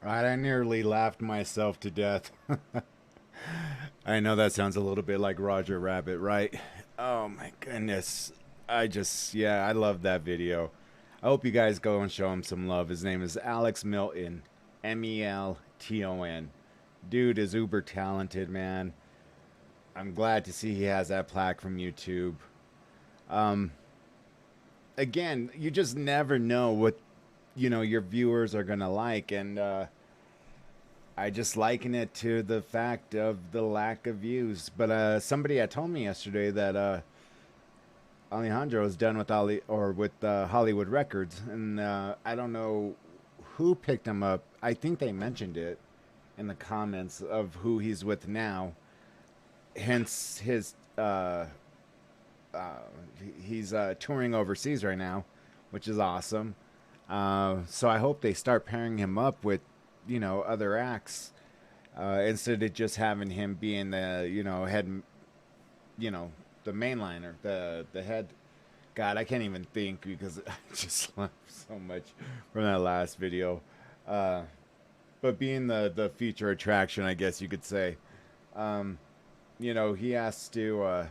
Right, I nearly laughed myself to death. I know that sounds a little bit like Roger Rabbit, right? Oh my goodness. Yeah, I love that video. I hope you guys go and show him some love. His name is Alex Milton. Melton. Dude is uber talented, man. I'm glad to see he has that plaque from YouTube. Um, Again, you just never know what, your viewers are going to like. And, I just liken it to the fact of the lack of views. But somebody had told me yesterday that Alejandro is done with Hollywood Records, and I don't know who picked him up. I think they mentioned it in the comments of who he's with now. Hence his uh, he's touring overseas right now, which is awesome. So I hope they start pairing him up with other acts instead of just having him being the head, the mainliner, the head. God, I can't even think because I just laughed so much from that last video. Uh, but being the feature attraction, I guess you could say. Um, he has to.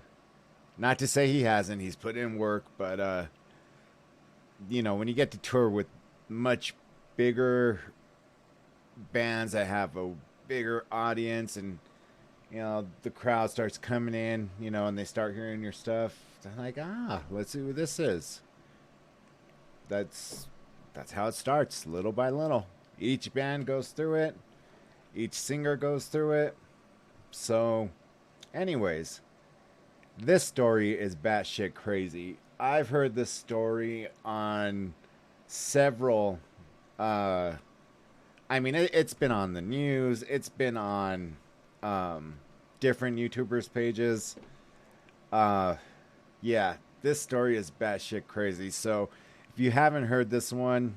Not to say he hasn't. He's put in work, but when you get to tour with much bigger bands that have a bigger audience, and the crowd starts coming in, and they start hearing your stuff, they're like, let's see who this is. That's how it starts, little by little. Each band goes through it. Each singer goes through it. So, anyways, this story is batshit crazy. I've heard this story on several. It's been on the news. It's been on different YouTubers' pages. Yeah, this story is batshit crazy. So, if you haven't heard this one,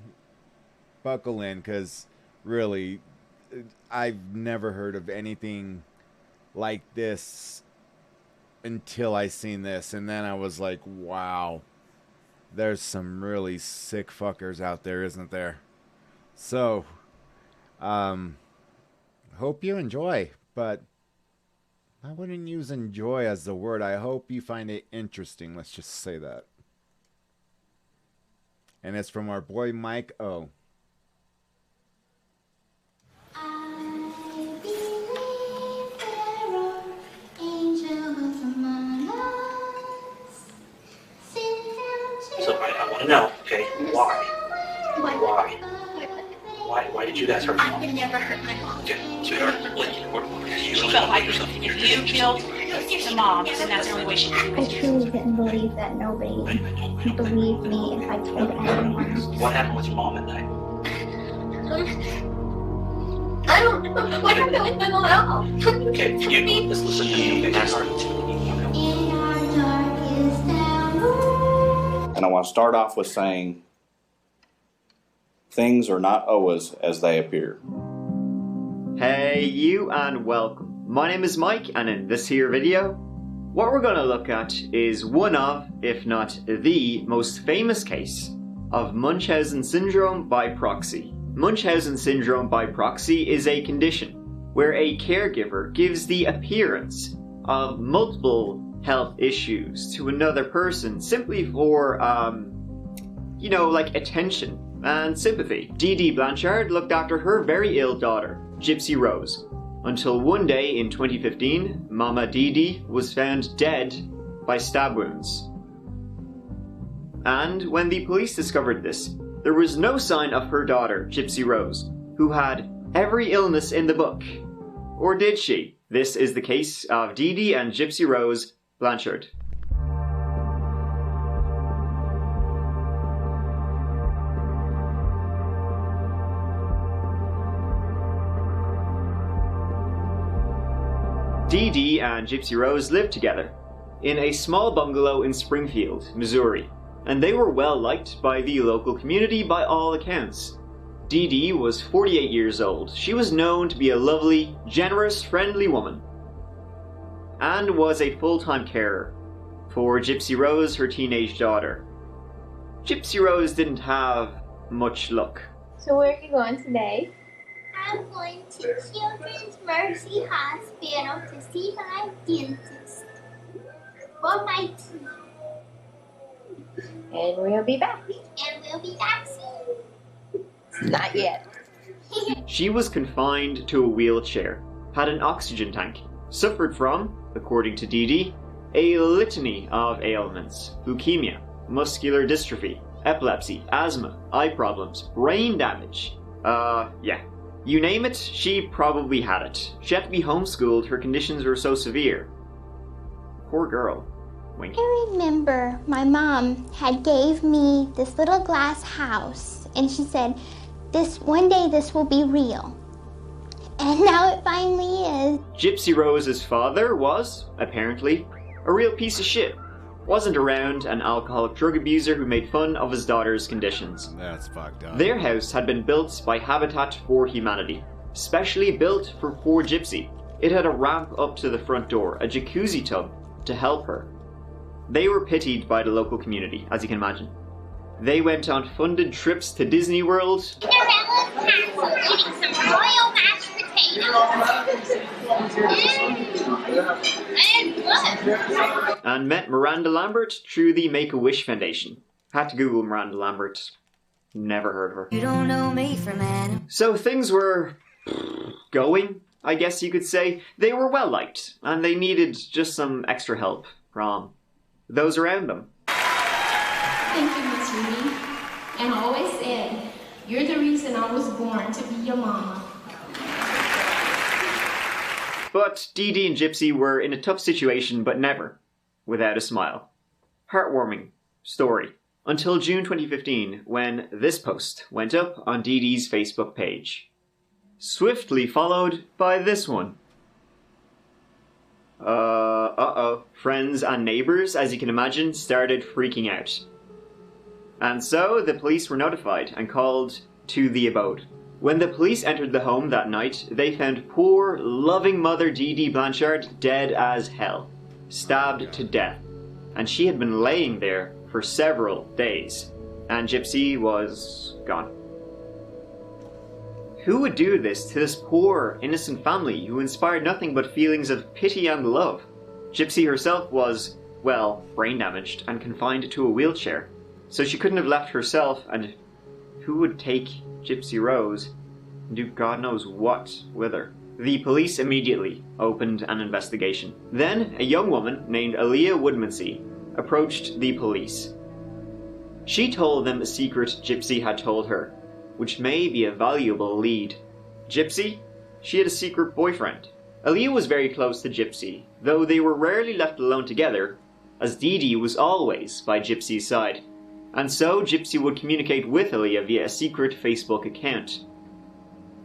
buckle in, because really, I've never heard of anything like this until I seen this, and then I was like, wow, there's some really sick fuckers out there, isn't there? So, hope you enjoy, but I wouldn't use enjoy as the word. I hope you find it interesting. Let's just say that. And it's from our boy Mike O. So I want to know, okay, why? Why? Why did you guys hurt your mom? I would never hurt my mom. Okay, sweetheart, you She felt like if you killed the mom, then that's the only way she could I truly didn't believe that nobody would believe me if I told anyone. What happened with your mom that night? I don't know. Why don't I leave my mom out? Okay, let's listen to me. Okay, that's And I want to start off with saying things are not always as they appear. Hey you, and welcome. My name is Mike, and in this here video, what we're going to look at is one of, if not the most famous case of Munchausen syndrome by proxy. Munchausen syndrome by proxy is a condition where a caregiver gives the appearance of multiple health issues to another person simply for, like attention and sympathy. Dee Blanchard looked after her very ill daughter, Gypsy Rose, until one day in 2015, Mama Dee was found dead by stab wounds. And when the police discovered this, there was no sign of her daughter, Gypsy Rose, who had every illness in the book. Or did she? This is the case of Dee and Gypsy Rose Blanchard. Dee and Gypsy Rose lived together in a small bungalow in Springfield, Missouri, and they were well liked by the local community by all accounts. Dee was 48 years old. She was known to be a lovely, generous, friendly woman, and was a full-time carer for Gypsy Rose, her teenage daughter. Gypsy Rose didn't have much luck. So where are you going today? I'm going to Children's Mercy Hospital to see my dentist for my teeth. And we'll be back. And we'll be back soon. Not yet. She was confined to a wheelchair, had an oxygen tank, suffered from, according to Dee Dee, a litany of ailments: leukemia, muscular dystrophy, epilepsy, asthma, eye problems, brain damage. Yeah. You name it, she probably had it. She had to be homeschooled, her conditions were so severe. Poor girl. Wink. I remember my mom had gave me this little glass house, and she said, one day this will be real. And now it finally is. Gypsy Rose's father was, apparently, a real piece of shit. Wasn't around, an alcoholic drug abuser who made fun of his daughter's conditions. That's fucked up. Their house had been built by Habitat for Humanity, specially built for poor Gypsy. It had a ramp up to the front door, a jacuzzi tub to help her. They were pitied by the local community, as you can imagine. They went on funded trips to Disney World. Cinderella's castle eating some royal mashed potatoes. And what? And met Miranda Lambert through the Make-A-Wish Foundation. Had to Google Miranda Lambert. Never heard of her. You don't know me from Adam. So things were going, I guess you could say. They were well liked, and they needed just some extra help from those around them. Thank you, Miss Ruby. And I always said, you're the reason I was born to be your mama. But Dee Dee and Gypsy were in a tough situation, but never without a smile. Heartwarming story. Until June 2015, when this post went up on Dee Dee's Facebook page. Swiftly followed by this one. Friends and neighbours, as you can imagine, started freaking out. And so the police were notified and called to the abode. When the police entered the home that night, they found poor, loving mother Dee Dee Blanchard dead as hell, stabbed to death. And she had been laying there for several days, and Gypsy was gone. Who would do this to this poor, innocent family who inspired nothing but feelings of pity and love? Gypsy herself was, well, brain damaged and confined to a wheelchair, so she couldn't have left herself, and who would take Gypsy Rose and do God knows what with her? The police immediately opened an investigation. Then, a young woman named Aaliyah Woodmansey approached the police. She told them a secret Gypsy had told her, which may be a valuable lead. Gypsy? She had a secret boyfriend. Aaliyah was very close to Gypsy, though they were rarely left alone together, as Dee Dee was always by Gypsy's side. And so Gypsy would communicate with Aaliyah via a secret Facebook account.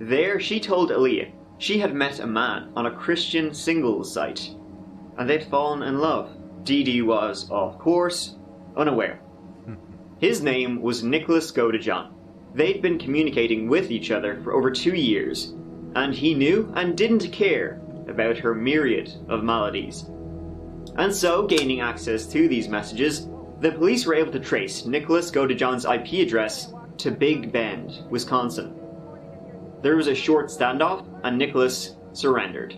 There, she told Aaliyah she had met a man on a Christian singles site, and they'd fallen in love. Dee Dee was, of course, unaware. His name was Nicholas Godejohn. They'd been communicating with each other for over 2 years, and he knew and didn't care about her myriad of maladies. And so, gaining access to these messages, the police were able to trace Nicholas Godejohn's IP address to Big Bend, Wisconsin. There was a short standoff, and Nicholas surrendered.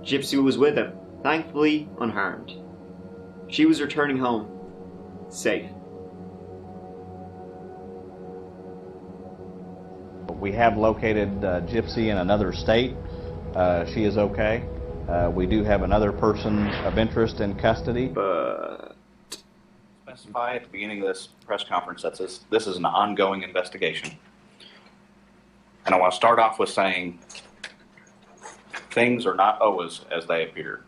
Gypsy was with him, thankfully unharmed. She was returning home, safe. We have located Gypsy in another state. She is okay. We do have another person of interest in custody. Specify at the beginning of this press conference that this is an ongoing investigation. And I want to start off with saying things are not always as they appear.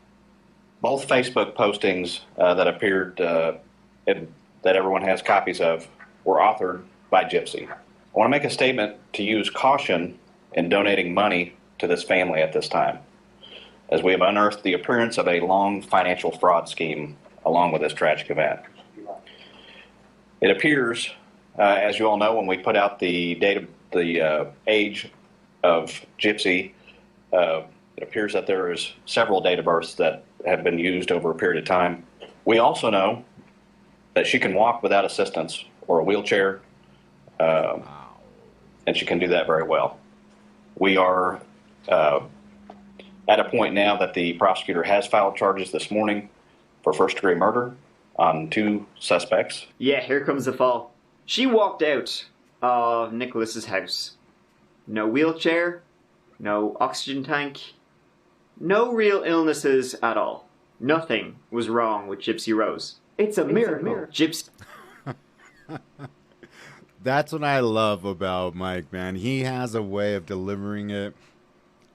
Both Facebook postings that appeared that everyone has copies of were authored by Gypsy. I want to make a statement to use caution in donating money to this family at this time, as we have unearthed the appearance of a long financial fraud scheme along with this tragic event. It appears, as you all know, when we put out the age of Gypsy, it appears that there is several date of births that have been used over a period of time. We also know that she can walk without assistance or a wheelchair, and she can do that very well. We are at a point now that the prosecutor has filed charges this morning for first-degree murder on 2 suspects. Yeah, here comes the fall. She walked out of Nicholas's house. No wheelchair, no oxygen tank, no real illnesses at all. Nothing was wrong with Gypsy Rose. It's a miracle. Gypsy. That's what I love about Mike, man. He has a way of delivering it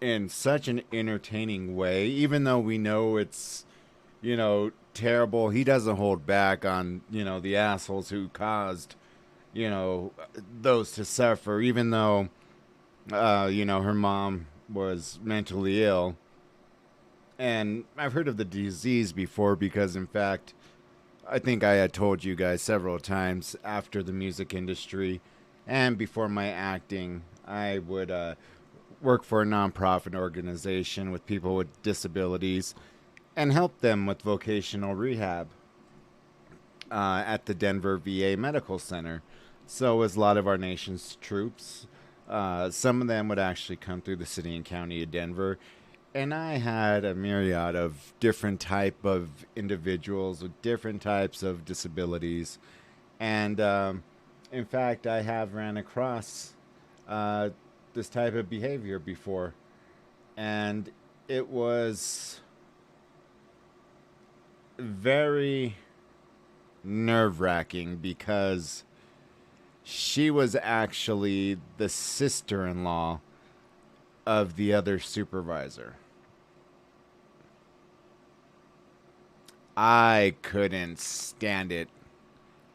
in such an entertaining way, even though we know it's, you know, terrible. He doesn't hold back on, you know, the assholes who caused, you know, those to suffer, even though, you know, her mom was mentally ill. And I've heard of the disease before because, in fact, I think I had told you guys several times after the music industry and before my acting, I would work for a nonprofit organization with people with disabilities and help them with vocational rehab at the Denver VA Medical Center. So was a lot of our nation's troops. Some of them would actually come through the city and county of Denver. And I had a myriad of different type of individuals with different types of disabilities. And in fact, I have ran across this type of behavior before. And it was very nerve-wracking because she was actually the sister-in-law of the other supervisor. I couldn't stand it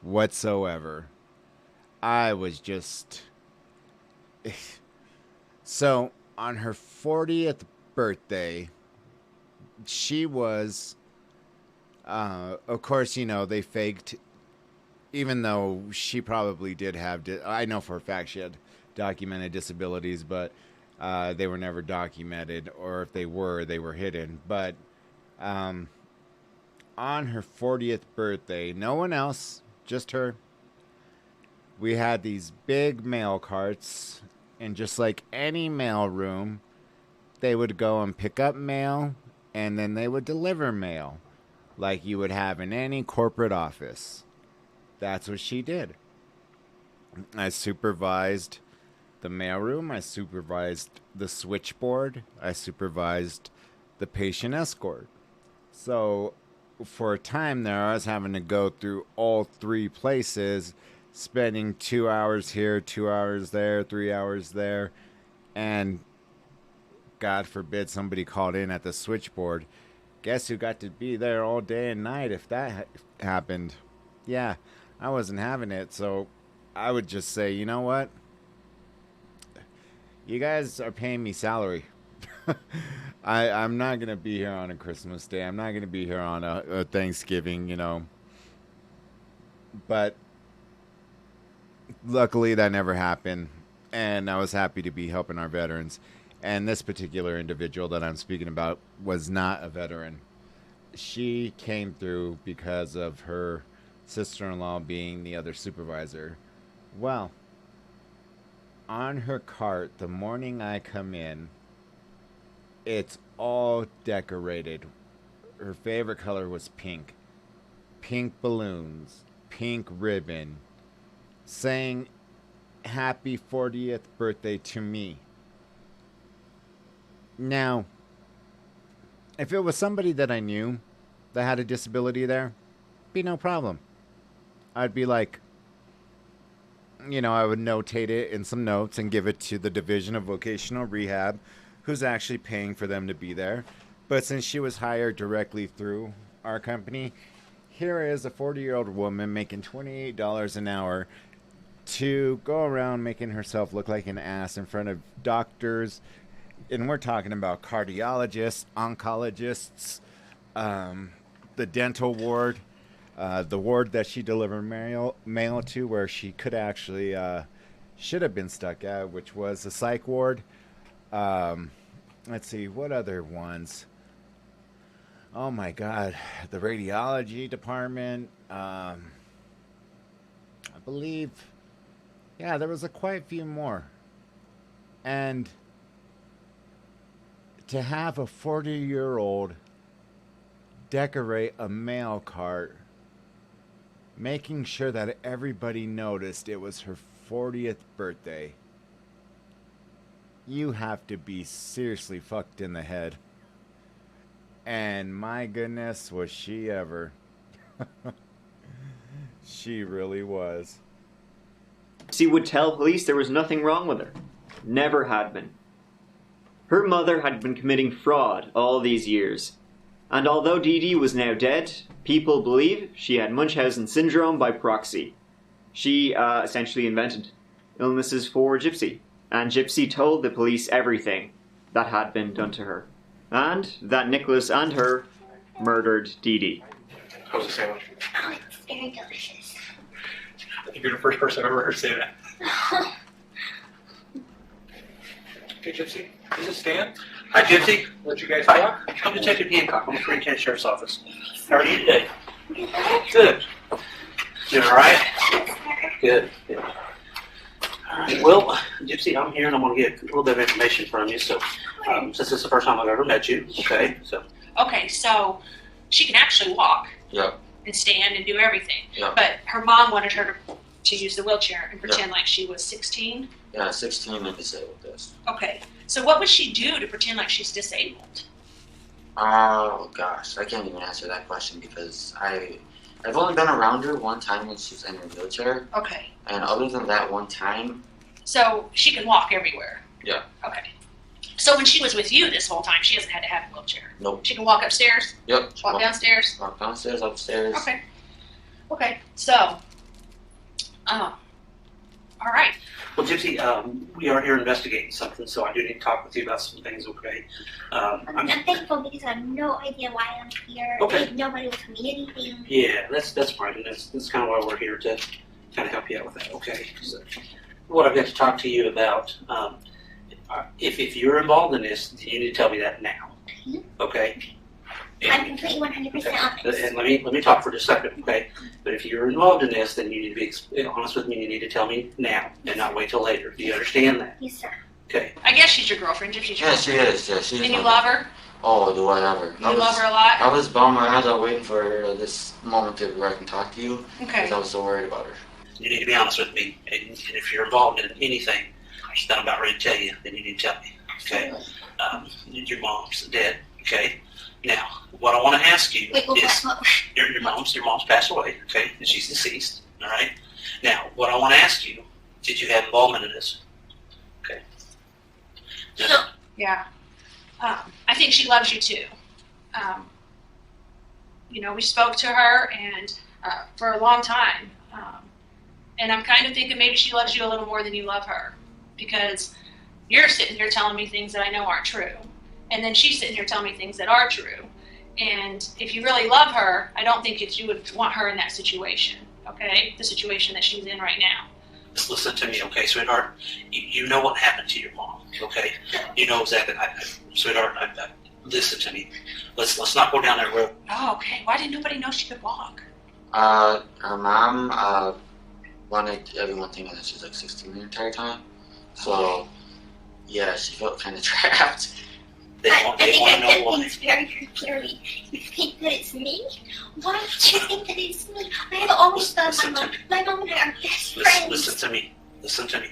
whatsoever. I was just... So, on her 40th birthday, she was... of course, you know, they faked... Even though she probably did have... I know for a fact she had documented disabilities, but they were never documented. Or if they were hidden. But on her 40th birthday, no one else, just her, we had these big mail carts. And just like any mail room, they would go and pick up mail, and then they would deliver mail, like you would have in any corporate office. That's what she did. I supervised the mailroom. I supervised the switchboard. I supervised the patient escort. So for a time there, I was having to go through all 3 places, spending 2 hours here, 2 hours there, 3 hours there. And God forbid somebody called in at the switchboard. Guess who got to be there all day and night if that happened? Yeah, I wasn't having it. So I would just say, you know what? You guys are paying me salary. I'm not going to be here on a Christmas day. I'm not going to be here on a Thanksgiving, you know. But luckily that never happened. And I was happy to be helping our veterans. And this particular individual that I'm speaking about was not a veteran. She came through because of her sister-in-law being the other supervisor. Well, on her cart, the morning I come in, it's all decorated. Her favorite color was pink. Pink balloons, pink ribbon, saying happy 40th birthday to me. Now, if it was somebody that I knew that had a disability there, be no problem. I'd be like, you know, I would notate it in some notes and give it to the Division of Vocational Rehab, who's actually paying for them to be there. But since she was hired directly through our company, here is a 40-year-old woman making $28 an hour to go around making herself look like an ass in front of doctors. And we're talking about cardiologists, oncologists, the dental ward, the ward that she delivered mail to, where she could actually should have been stuck at, which was the psych ward. Let's see, what other ones? Oh my God, the radiology department. I believe, yeah, there was quite a few more. And To have a 40-year-old decorate a mail cart, making sure that everybody noticed it was her 40th birthday. You have to be seriously fucked in the head. And my goodness, was she ever. She really was. She would tell police there was nothing wrong with her. Never had been. Her mother had been committing fraud all these years. And although Dee Dee was now dead, people believe she had Munchausen syndrome by proxy. She essentially invented illnesses for Gypsy. And Gypsy told the police everything that had been done to her. And that Nicholas and her murdered Dee Dee. How's the sandwich? Oh, it's very delicious. I think you're the first person I've ever heard say that. Okay, Gypsy, this is Stan. Hi, Gypsy. Let you guys talk. I'm Detective Hancock. I'm with Green County Sheriff's Office. How are you today? Good. Doing all right? Good. Good. All right. Well, Gypsy, I'm here and I'm going to get a little bit of information from you. So, since this is the first time I've ever met you, okay? Okay, so she can actually walk. Yep. And stand and do everything. Yep. But her mom wanted her to use the wheelchair and pretend like she was 16. Yeah, 16 and disabled this. Okay. So what would she do to pretend like she's disabled? Oh gosh, I can't even answer that question because I've only been around her one time when she was in her wheelchair. Okay. And other than that one time. So she can walk everywhere. Yeah. Okay. So when she was with you this whole time, she hasn't had to have a wheelchair. Nope. She can walk upstairs. Yep. Walk downstairs. Walk downstairs, upstairs. Okay. Okay. So. All right. Well, Gypsy, we are here investigating something, so I do need to talk with you about some things, okay? I'm thankful because I have no idea why I'm here. Okay. Nobody will tell me anything. Yeah, that's right, and that's kind of why we're here, to kind of help you out with that, okay? So, what I've got to talk to you about, if you're involved in this, you need to tell me that now, okay? I'm completely 100% honest. And let me talk for just a second, okay? But if you're involved in this, then you need to be honest with me. You need to tell me now and not wait till later. Do you understand that? Yes, sir. Okay. I guess she's your girlfriend. Gypsy's your Yeah, she is. Yeah, she's. And you love her? Oh, do I love her? You love her a lot? I was bummed my eyes out waiting for this moment where I can talk to you. Okay. Because I was so worried about her. You need to be honest with me. And if you're involved in anything that I'm about ready to tell you, then you need to tell me. Okay. Your mom's dead. Okay. Now, what I want to ask you is, your mom's passed away, okay, and she's deceased, all right? Now, what I want to ask you, did you have involvement in this? Okay. Yeah. I think she loves you too. You know, we spoke to her and for a long time, and I'm kind of thinking maybe she loves you a little more than you love her, because you're sitting here telling me things that I know aren't true. And then she's sitting here telling me things that are true. And if you really love her, I don't think you would want her in that situation, okay? The situation that she's in right now. Just listen to me, okay, sweetheart? You know what happened to your mom, okay? You know exactly. Sweetheart, listen to me. Let's not go down that road. Oh, okay. Why didn't nobody know she could walk? Her mom wanted everyone thinking that she's like 16 the entire time. So, yeah, she felt kind of trapped. They want to know why. It's very, very clearly. You think that it's me? Why would you think that it's me? I have always thought my mom and I are best friends. Listen to me. Listen to me.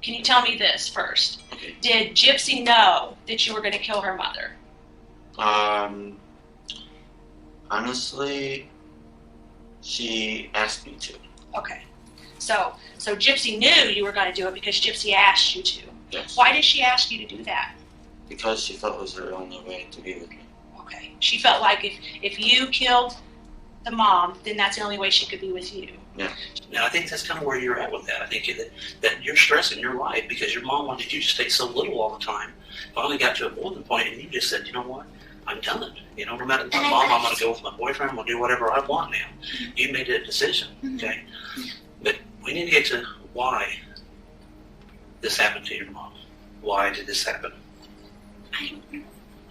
Can you tell me this first? Okay. Did Gypsy know that you were going to kill her mother? Honestly, she asked me to. Okay. So Gypsy knew you were going to do it because Gypsy asked you to. Yes. Why did she ask you to do that? Because she felt it was her only way to be with me. Okay. She felt like if you killed the mom, then that's the only way she could be with you. Yeah. Now, I think that's kind of where you're at with that. I think that you're stressing your life because your mom wanted you to stay so little all the time. Finally got to a boiling point, and you just said, you know what? I'm done. You know, no matter what, Mom, I'm going to go with my boyfriend. I'm going to do whatever I want now. You made a decision, okay? But we need to get to why this happened to your mom. Why did this happen?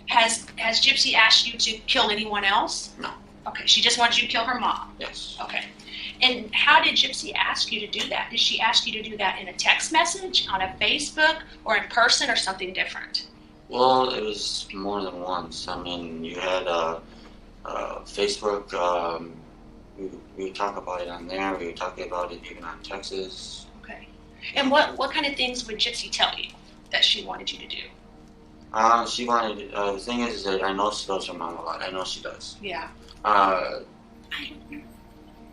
Has Gypsy asked you to kill anyone else? No. Okay, she just wants you to kill her mom. Yes. Okay. And how did Gypsy ask you to do that? Did she ask you to do that in a text message, on a Facebook, or in person, or something different? Well, it was more than once. I mean, you had Facebook. We would talk about it on there. We would talk about it even on Texas. Okay. And what kind of things would Gypsy tell you that she wanted you to do? She wanted. The thing is that I know she loves her mom a lot. I know she does. Yeah.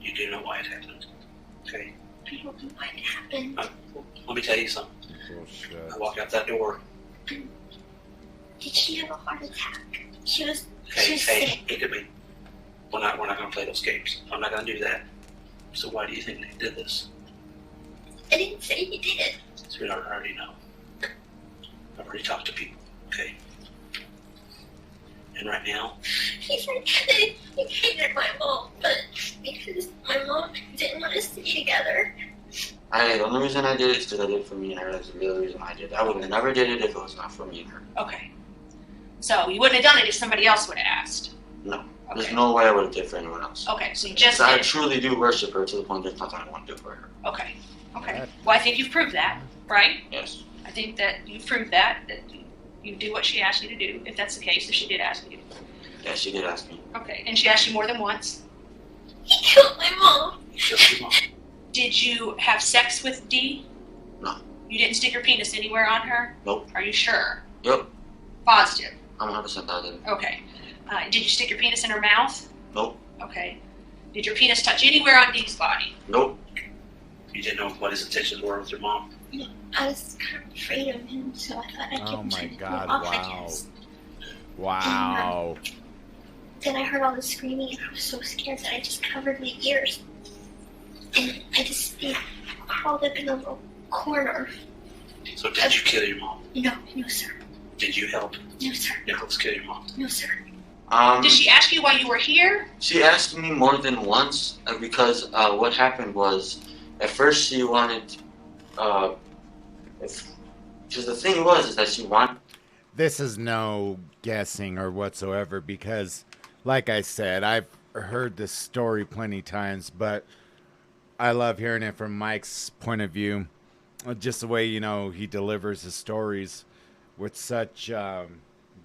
You do know why it happened, okay? I don't know why it happened. Let me tell you something. Bullshit. I walk out that door. Did she have a heart attack? She was Hey, sick. look at me. We're not going to play those games. I'm not going to do that. So why do you think they did this? I didn't say he did. Sweetheart, I already know. I've already talked to people, okay? And right now, He said that he hated my mom, but because my mom didn't want us to be together. The only reason I did it is because I did it for me and her. That's the real reason I did it. I would have never did it if it was not for me and her. Okay. So you wouldn't have done it if somebody else would have asked. No. Okay. There's no way I would have did it for anyone else. Okay, so you just I did it. truly do worship her to the point there's nothing I want to do for her. Okay. Okay. Well, I think you've proved that, right? Yes. I think that you've proved that you do what she asked you to do, if that's the case, if she did ask you. Yeah, she did ask me. Okay. And she asked you more than once. He killed my mom. just your mom. Did you have sex with Dee? No. You didn't stick your penis anywhere on her? Nope. Are you sure? Yep. Positive. I'm 100% positive. Okay. Did you stick your penis in her mouth? Nope. Okay. Did your penis touch anywhere on Dee's body? Nope. You didn't know what his intentions were with your mom? I was kind of afraid of him, so I thought I'd give Oh him my something to God, go off, I wow. guess. Wow. Then I heard all the screaming and I was so scared that I just covered my ears. And I just crawled up in a little corner. So did you kill your mom? No, sir. Did you help No, sir. Nicholas kill your mom? No, sir. Did she ask you why you were here? She asked me more than once because what happened was, at first she wanted, because the thing was is that she wanted. This is no guessing or whatsoever because, like I said, I've heard this story plenty times, but I love hearing it from Mike's point of view. Just the way, you know, he delivers his stories with such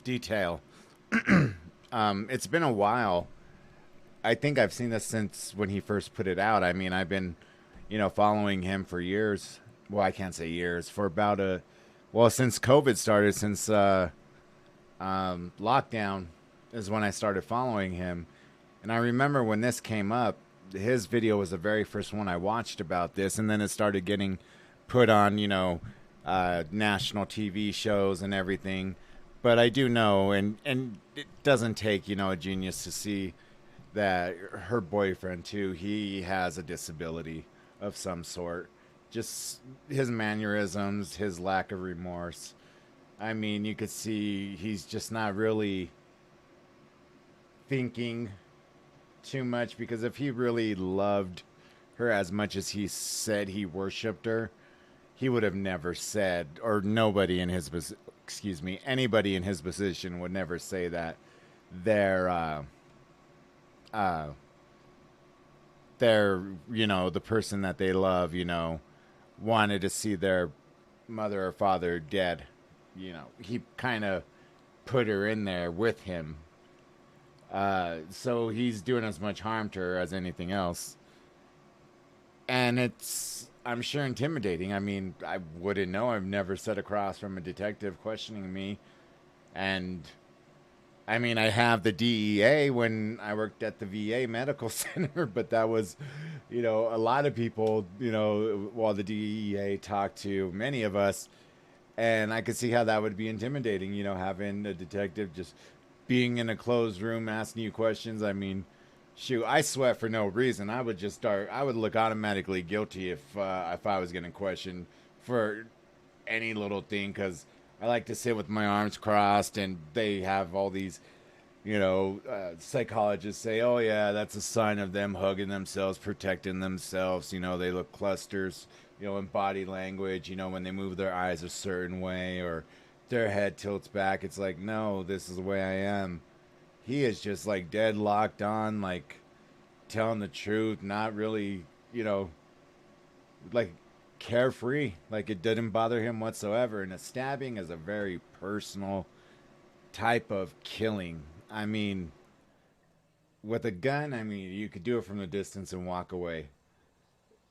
detail. It's been a while. I think I've seen this since when he first put it out. I mean, I've been, you know, following him for years. Well, I can't say years. For about since COVID started, since lockdown is when I started following him. And I remember when this came up, his video was the very first one I watched about this. And then it started getting put on, you know, national TV shows and everything. But I do know, and it doesn't take, you know, a genius to see that her boyfriend, too, he has a disability of some sort. Just his mannerisms, his lack of remorse. I mean, you could see he's just not really thinking too much, because if he really loved her as much as he said he worshipped her, he would have never said, or nobody in his anybody in his position would never say that they're you know, the person that they love, you know, wanted to see their mother or father dead. You know, he kind of put her in there with him. So he's doing as much harm to her as anything else. And it's, I'm sure, intimidating. I mean, I wouldn't know. I've never sat across from a detective questioning me. And, I mean, I have the DEA when I worked at the VA Medical Center, but that was, you know, a lot of people, you know, while the DEA talked to many of us. And I could see how that would be intimidating, you know, having a detective just being in a closed room asking you questions. I mean, shoot, I sweat for no reason. I would look automatically guilty if I was getting questioned for any little thing, because I like to sit with my arms crossed, and they have all these, you know, psychologists say, oh yeah, that's a sign of them hugging themselves, protecting themselves. You know, they look clusters, you know, in body language, you know, when they move their eyes a certain way or their head tilts back. It's like, no, this is the way I am. He is just like dead locked on, like telling the truth, not really, you know, like carefree, like it didn't bother him whatsoever. And a stabbing is a very personal type of killing. I mean, with a gun, I mean, you could do it from a distance and walk away.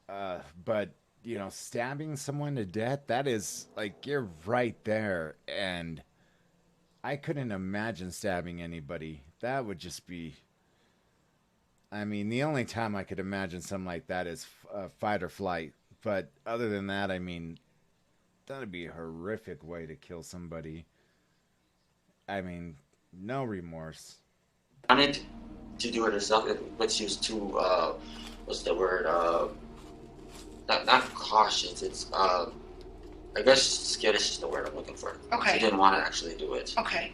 But, you know, stabbing someone to death, that is, like, you're right there. And I couldn't imagine stabbing anybody. That would just be... I mean, the only time I could imagine something like that is fight or flight. But other than that, I mean, that'd be a horrific way to kill somebody. I mean, no remorse. Wanted to do it herself, but she was too, what's the word, not cautious, it's, I guess scared is just the word I'm looking for. Okay. She didn't want to actually do it. Okay.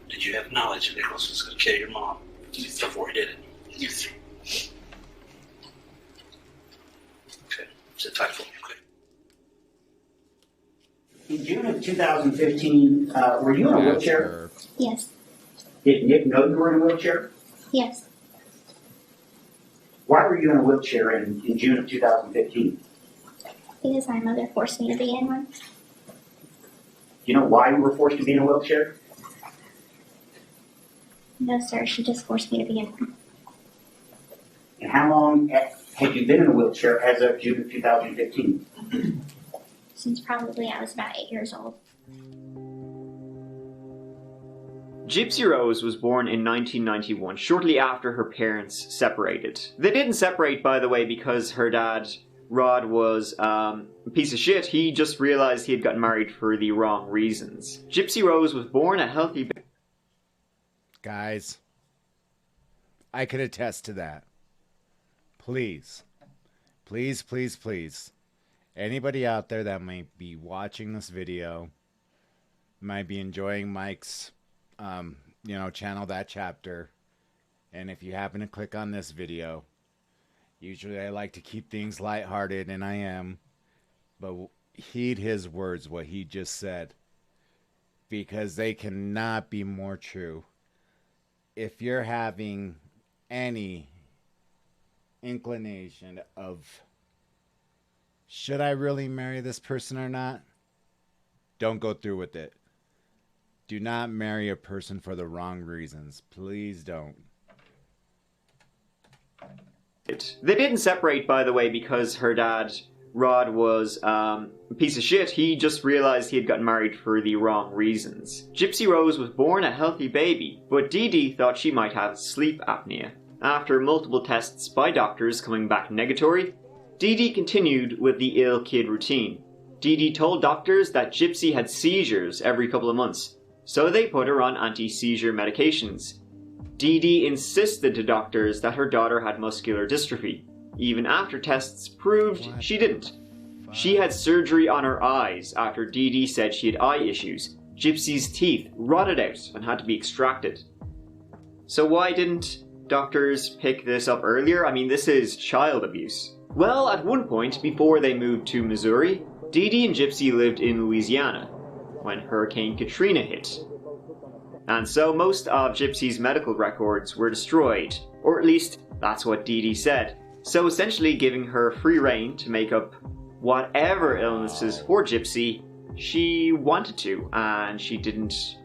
Did you have knowledge that Nicholas was going to kill your mom before he did it? Yes, sir. Okay. Sit tight for me, okay? In June of 2015, were you in a wheelchair? Yes. Did Nick know you were in a wheelchair? Yes. Why were you in a wheelchair in June of 2015? Because my mother forced me to be in one. Do you know why you were forced to be in a wheelchair? No, sir. She just forced me to be in one. And how long had you been in a wheelchair as of June of 2015? Since probably I was about 8 years old. Gypsy Rose was born in 1991, shortly after her parents separated. They didn't separate, by the way, because her dad, Rod, was a piece of shit. He just realized he had gotten married for the wrong reasons. Gypsy Rose was born a healthy... Guys, I could attest to that. Please, please, please, please. Anybody out there that might be watching this video, might be enjoying Mike's channel, That Chapter, and if you happen to click on this video, usually I like to keep things lighthearted, and I am, but heed his words, what he just said, because they cannot be more true. If you're having any inclination of, should I really marry this person or not, don't go through with it. Do not marry a person for the wrong reasons. Please don't. They didn't separate, by the way, because her dad, Rod, was a piece of shit. He just realized he had gotten married for the wrong reasons. Gypsy Rose was born a healthy baby, but Dee Dee thought she might have sleep apnea. After multiple tests by doctors coming back negatory, Dee Dee continued with the ill kid routine. Dee Dee told doctors that Gypsy had seizures every couple of months, so they put her on anti-seizure medications. Dee Dee insisted to doctors that her daughter had muscular dystrophy, even after tests proved she didn't. She had surgery on her eyes after Dee Dee said she had eye issues. Gypsy's teeth rotted out and had to be extracted. So why didn't doctors pick this up earlier? I mean, this is child abuse. Well, at one point before they moved to Missouri, Dee Dee and Gypsy lived in Louisiana when Hurricane Katrina hit. And so most of Gypsy's medical records were destroyed, or at least that's what Dee Dee said. So essentially giving her free rein to make up whatever illnesses for Gypsy she wanted to, and she didn't,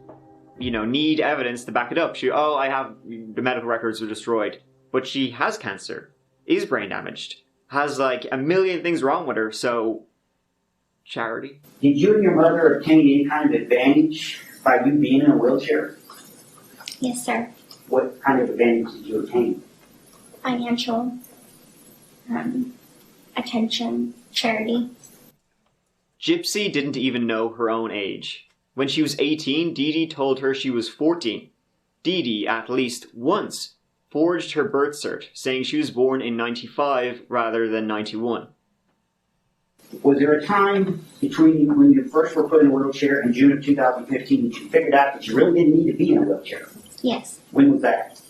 need evidence to back it up. The medical records were destroyed, but she has cancer, is brain damaged, has like a million things wrong with her, so charity. Did you and your mother obtain any kind of advantage by you being in a wheelchair? Yes, sir. What kind of advantage did you obtain? Financial, attention, charity. Gypsy didn't even know her own age. When she was 18, Dee Dee told her she was 14. Dee Dee, at least once, forged her birth cert, saying she was born in 95 rather than 91. Was there a time between when you first were put in a wheelchair and June of 2015 that you figured out that you really didn't need to be in a wheelchair? Yes. When was that?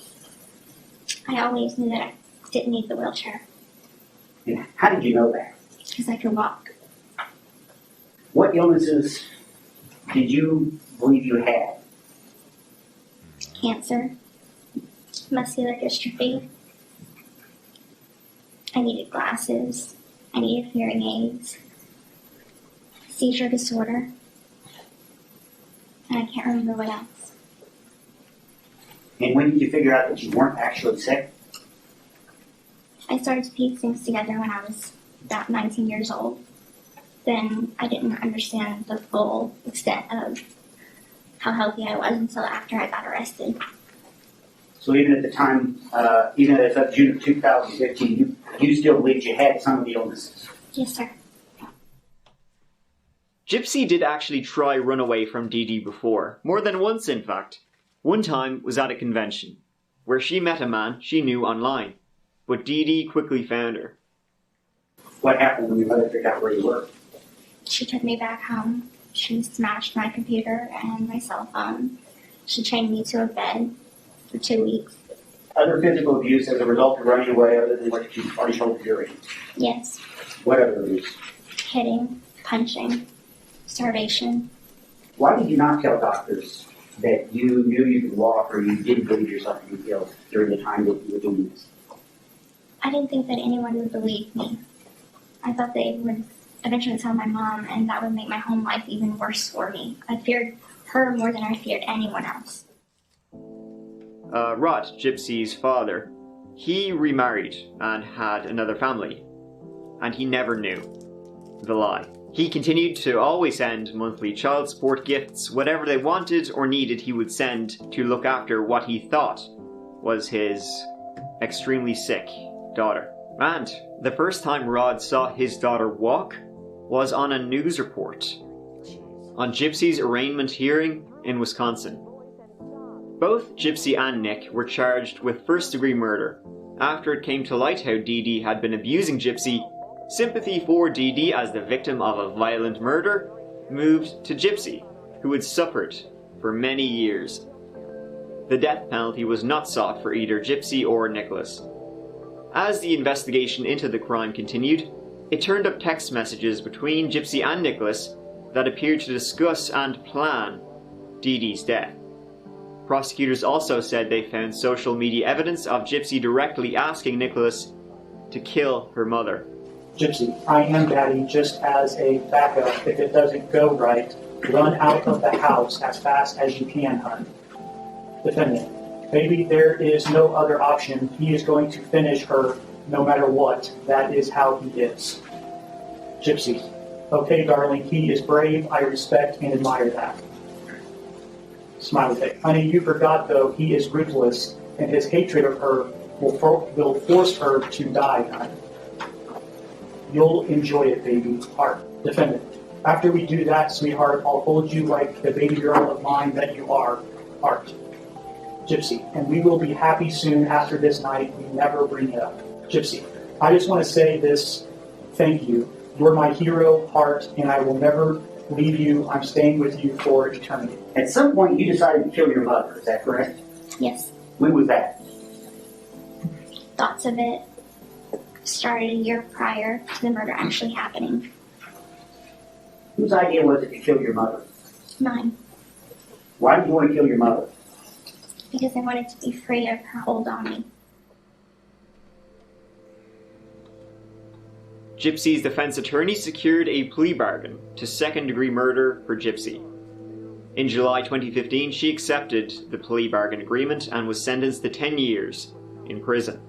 I always knew that I didn't need the wheelchair. And how did you know that? Because I could walk. What illnesses did you believe you had? Cancer. Muscular dystrophy. I needed glasses. I needed hearing aids. Seizure disorder. and I can't remember what else. And when did you figure out that you weren't actually sick? I started to piece things together when I was about 19 years old. Then I didn't understand the full extent of how healthy I was until after I got arrested. So even at the time, even as of June of 2015, you still believed you had some of the illnesses? Yes, sir. Gypsy did actually try run away from Dee Dee before, more than once in fact. One time was at a convention, where she met a man she knew online, but Dee Dee quickly found her. What happened when your mother figured out where you were? She took me back home. She smashed my computer and my cell phone. She chained me to a bed for 2 weeks. Other physical abuse as a result of running away other than what you already told the jury? Yes. What other abuse? Hitting, punching, starvation. Why did you not tell doctors that you knew you could walk or you didn't believe yourself to be killed during the time that you were doing this? I didn't think that anyone would believe me. I thought they would eventually tell my mom, and that would make my home life even worse for me. I feared her more than I feared anyone else. Rod, Gypsy's father, he remarried and had another family, and he never knew the lie. He continued to always send monthly child support gifts. Whatever they wanted or needed, he would send to look after what he thought was his extremely sick daughter. And the first time Rod saw his daughter walk was on a news report on Gypsy's arraignment hearing in Wisconsin. Both Gypsy and Nick were charged with first-degree murder. After it came to light how Dee Dee had been abusing Gypsy, sympathy for Dee Dee as the victim of a violent murder moved to Gypsy, who had suffered for many years. The death penalty was not sought for either Gypsy or Nicholas. As the investigation into the crime continued, it turned up text messages between Gypsy and Nicholas that appeared to discuss and plan Dee Dee's death. Prosecutors also said they found social media evidence of Gypsy directly asking Nicholas to kill her mother. Gypsy, I am Daddy, just as a backup. If it doesn't go right, run out of the house as fast as you can, hon. Defendant, baby, there is no other option. He is going to finish her no matter what. That is how he is. Gypsy, okay, darling, he is brave. I respect and admire that. Smiley face. Honey, you forgot, though, he is ruthless, and his hatred of her will force her to die, honey. You'll enjoy it, baby. Heart. Defendant. After we do that, sweetheart, I'll hold you like the baby girl of mine that you are. Heart. Gypsy. And we will be happy soon after this night. We never bring it up. Gypsy. I just want to say this. Thank you. You're my hero, Heart, and I will never leave you. I'm staying with you for eternity. At some point, you decided to kill your mother. Is that correct? Yes. When was that? Thoughts of it started a year prior to the murder actually happening. Whose idea was it to kill your mother? Mine. Why did you want to kill your mother? Because I wanted to be free of her hold on me. Gypsy's defense attorney secured a plea bargain to second-degree murder for Gypsy. In July 2015, she accepted the plea bargain agreement and was sentenced to 10 years in prison.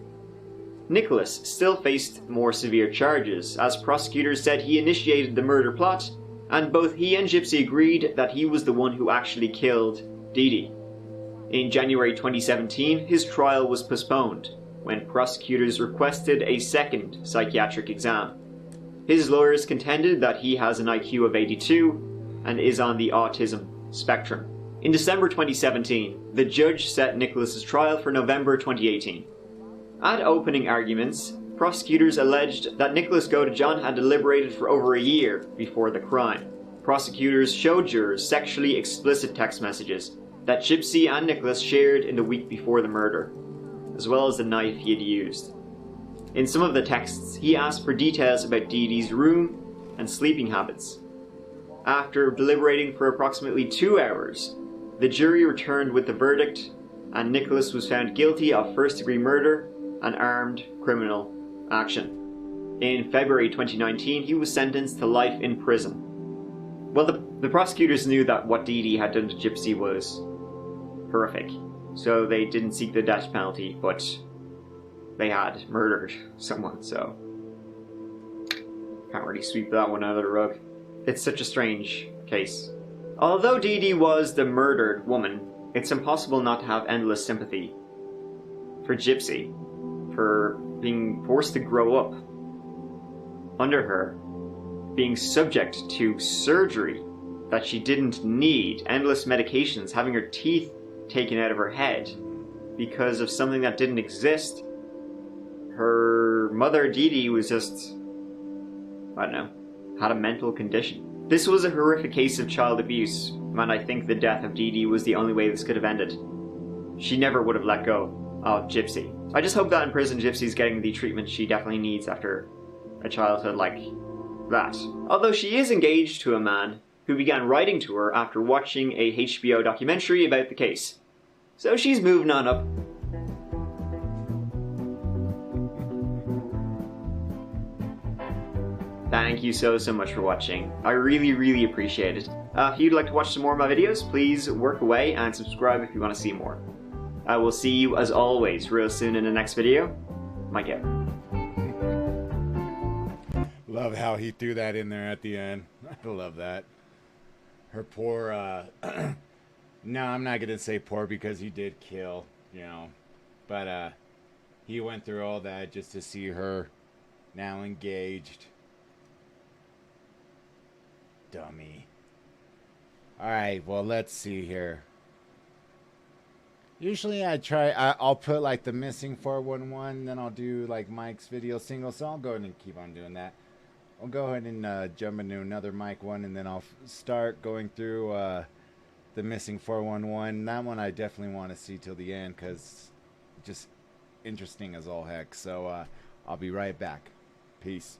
Nicholas still faced more severe charges, as prosecutors said he initiated the murder plot, and both he and Gypsy agreed that he was the one who actually killed Dee Dee. In January 2017, his trial was postponed when prosecutors requested a second psychiatric exam. His lawyers contended that he has an IQ of 82 and is on the autism spectrum. In December 2017, the judge set Nicholas's trial for November 2018. At opening arguments, prosecutors alleged that Nicholas Godejohn had deliberated for over a year before the crime. Prosecutors showed jurors sexually explicit text messages that Gypsy and Nicholas shared in the week before the murder, as well as the knife he had used. In some of the texts, he asked for details about Dee Dee's room and sleeping habits. After deliberating for approximately 2 hours, the jury returned with the verdict, and Nicholas was found guilty of first-degree murder and armed criminal action. In February 2019, he was sentenced to life in prison. Well, the The prosecutors knew that what Dee Dee had done to Gypsy was horrific, so they didn't seek the death penalty, but they had murdered someone, so can't really sweep that one under the rug. It's such a strange case. Although Dee Dee was the murdered woman, it's impossible not to have endless sympathy for Gypsy, for being forced to grow up under her, being subject to surgery that she didn't need, endless medications, having her teeth taken out of her head because of something that didn't exist. Her mother, Dee Dee, was just, I don't know, had a mental condition. This was a horrific case of child abuse, and I think the death of Dee Dee was the only way this could have ended. She never would have let go of Gypsy. I just hope that in prison Gypsy's getting the treatment she definitely needs after a childhood like that. Although she is engaged to a man who began writing to her after watching a HBO documentary about the case. So she's moving on up. Thank you so much for watching. I really appreciate it. If you'd like to watch some more of my videos, please work away and subscribe if you want to see more. I will see you, as always, real soon in the next video. Mike out. Love how he threw that in there at the end. I love that. Her poor, no, I'm not going to say poor because he did kill, you know. But he went through all that just to see her now engaged. Dummy. Alright, well, let's see here. Usually I'll put like the missing 411, then I'll do like Mike's video single, so I'll go ahead and keep on doing that. I'll go ahead and jump into another Mike one, and then I'll start going through the missing 411. That one I definitely want to see till the end, because just interesting as all heck. So I'll be right back. Peace.